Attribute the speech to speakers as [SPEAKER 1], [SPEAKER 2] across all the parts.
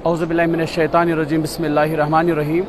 [SPEAKER 1] औज़ु बिल्लाहि मिनश शैतानिर रजीम बिस्मिल्लाहिर रहमानिर रहीम।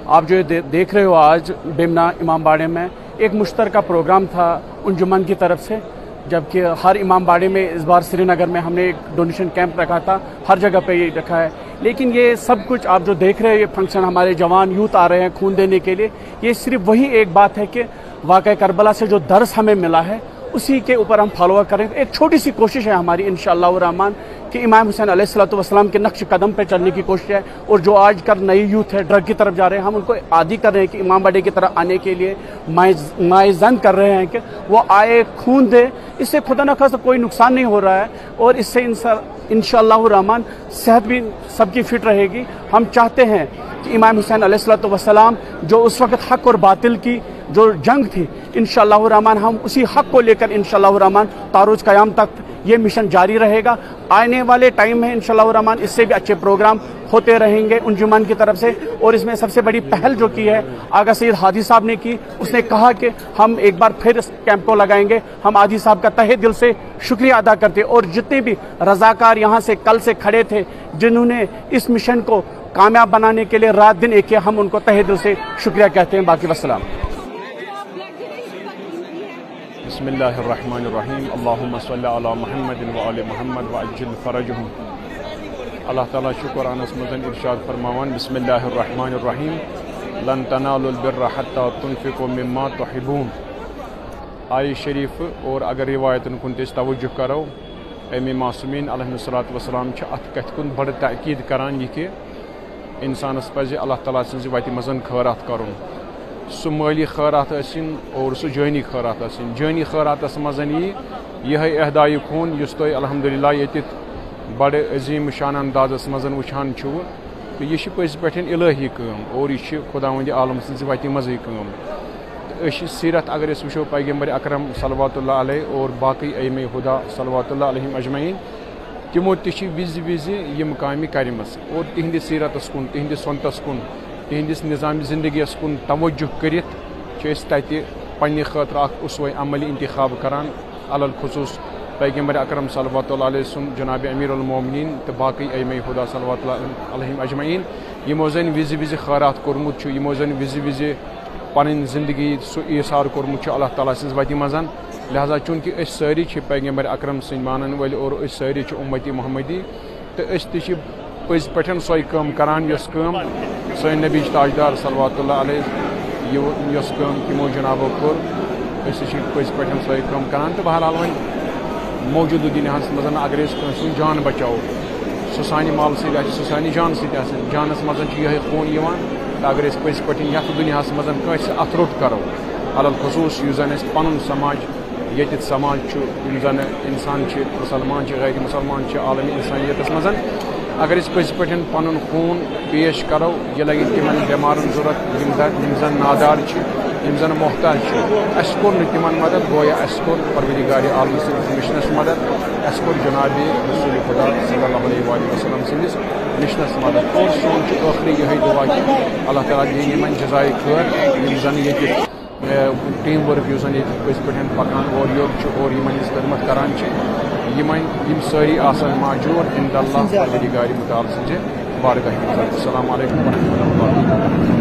[SPEAKER 1] आप जो देख रहे हो आज बेमना इमाम बाड़े में एक मुश्तरका प्रोग्राम था अंजुमन की तरफ से, जबकि हर इमाम बाड़े में इस बार श्रीनगर में हमने एक डोनेशन कैंप रखा था, हर जगह पे ये रखा है। लेकिन ये सब कुछ आप जो देख रहे हो, ये फंक्शन हमारे जवान यूथ आ रहे हैं खून देने के लिए, ये सिर्फ वही एक बात है कि वाक़या करबला से जो दर्स हमें मिला है उसी के ऊपर हम फॉलो करें। एक छोटी सी कोशिश है हमारी इंशाअल्लाह रहमान कि इमाम हुसैन अलैहिस्सलातु वस्सलाम के नक्श कदम पे चलने की कोशिश है। और जो आज कल नई यूथ है ड्रग की तरफ जा रहे हैं, हम उनको आदी कर रहे हैं कि इमाम बाड़े की तरफ आने के लिए माइज़न कर रहे हैं कि वो आए खून दे। इससे खुदा न खास्ता कोई नुकसान नहीं हो रहा है और इससे इंशाअल्लाह रहमान सेहत भी सबकी फिट रहेगी। हम चाहते हैं कि इमाम हुसैन अलैहिस्सलातु वस्सलाम जो उस वक्त हक और बातिल की जो जंग थी, इंशाअल्लाह रहमान हम उसी हक को लेकर इंशाअल्लाह रहमान तारुज क़याम तक ये मिशन जारी रहेगा। आने वाले टाइम में इंशाअल्लाह रहमान इससे भी अच्छे प्रोग्राम होते रहेंगे अंजुमन की तरफ से। और इसमें सबसे बड़ी पहल जो की है आगा सैयद हादी साहब ने की, उसने कहा कि हम एक बार फिर इस कैंप को लगाएंगे। हम हादी साहब का तहे दिल से शुक्रिया अदा करते और जितने भी रजाकार यहाँ से कल से खड़े थे जिन्होंने इस मिशन को कामयाब बनाने के लिए रात दिन एक किया, हम उनको तहे दिल से शुक्रिया कहते हैं। बाकी वस्सलाम।
[SPEAKER 2] बिस्मिल्लाहिर्रहमानिर्रहीम। अल्लाहुम्मा सल्लि अला मुहम्मदिन व आलि मुहम्मद व अज्जिल फरजहुम। अल्लाह ताला शुक्रानस मज़न इरशाद फरमावन बिस्मिल्लाहिर्रहमानिर्रहीम लन तनालुल बिर्रा हत्ता तुनफिकु मिम्मा तुहिब्बून। आय शरीफ और अगर रिवायतन कुन तवज्जो करो, अमी मासूमीन अलैहिस्सलातु वस्सलाम अत कथ कुन बड़ ताकीद करान यह कि इंसानस पज़ अल्लाह ताला सन्ज़ वति मज़न खैरात करुन, सु माली खैरात आसिन और सु जानी खैरात आसिन। जानी खैरातस मज़न यह अहदाय खून युस तुम अल्हम्दुलिल्लाह ये बड़े अजीम शान अंदाजस मज़न वुछान छो, तो यह पज़ पे इलाही काम और यह खुदावंद आलम सन्ज़ वति मज़े काम। सीरत अगर वो पैगम्बर अकरम सल्लल्लाहु अलैहि और बाकी अइमे हुदा सल्लल्लाहु अलैहिम अजमईन तिमो विज विज यम कामि करमस और तिहंद सीरतस कुन, तिहंद सोनतस कुन, तिहंदिस निज़ाम ज़िंदगीस कुन तवज्जो करित तति पन्ने खतर अख उसवे अमली इंतखाब करान। अलल खुसूस पैगम्बर अकरम सल्लल्लाहु अलैहि वसल्लम जनाब अमीरुल मोमिनीन तो बाकी अइमे हुदा सल्लल्लाहु अलैहिम अजमईन यमो जन विज विज खैरात कोरमुत, यमो जन विज विज पन जिंदगी सु ईसार कोरमुत अल्लाह ताला सन्ज़ वति मज़न। लिहाजा चूँकि सारी पैगम्बर अकरम सन्द मानन वल और सारी उम्मती मोहम्मदी, तो पज़ पे सोई काम करान यस काम सन नबी ताजदार सल्लल्लाहु अलैहि यस काम तिमो जनाबो कोर, पज़ पे सोई काम करान। तो बहरहाल वन मौजूद दुनियास मज़ अगर कहीं जान बचाओ सह सान माल सह सान जान जानस मज़ यह खून तो अगर पज़ पे ये दुनियास मज़ कंस अथ रोट करो अलल खसूस यु जन पन समाज ये समाज जन इंसान मुसलमान गैर मुसलमान आलमी इंसानियत मज़ अगर पज़ पे पन खून पेश करो, यह लगे तिमन बेमारन जरूरत यम जन नादार यम जन मोहताज अस कोर तिमन मदद गोया अस कोर परवरदिगार आलम सन्दिस मिशनस मदद, अस कोर जनाब रसूल खुदा सल्लल्लाहु अलैहि वसल्लम सन्दिस मिशनस मदद। और सोन आखिरी यह दुआ कि अल्लाह ताला दी यमन जज़ाए खैर यम जन ये टीम वर्क यु जन पज़ पे पकान और और यमन खदमत करान यम सारी आसान माजूर इंदल्लाह परवरदिगार मुताल सन्जे बारगाह मज़। अस्सलामु अलैकुम व रहमतुल्लाहि।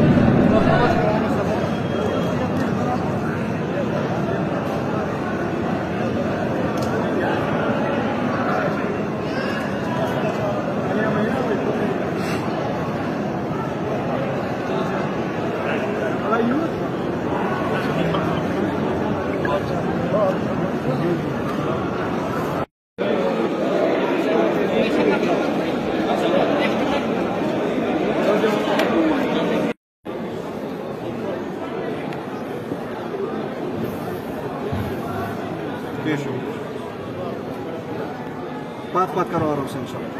[SPEAKER 3] बात करो आराम से इंशाल्लाह।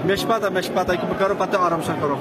[SPEAKER 3] मैं पता कि करो पता आराम से करो।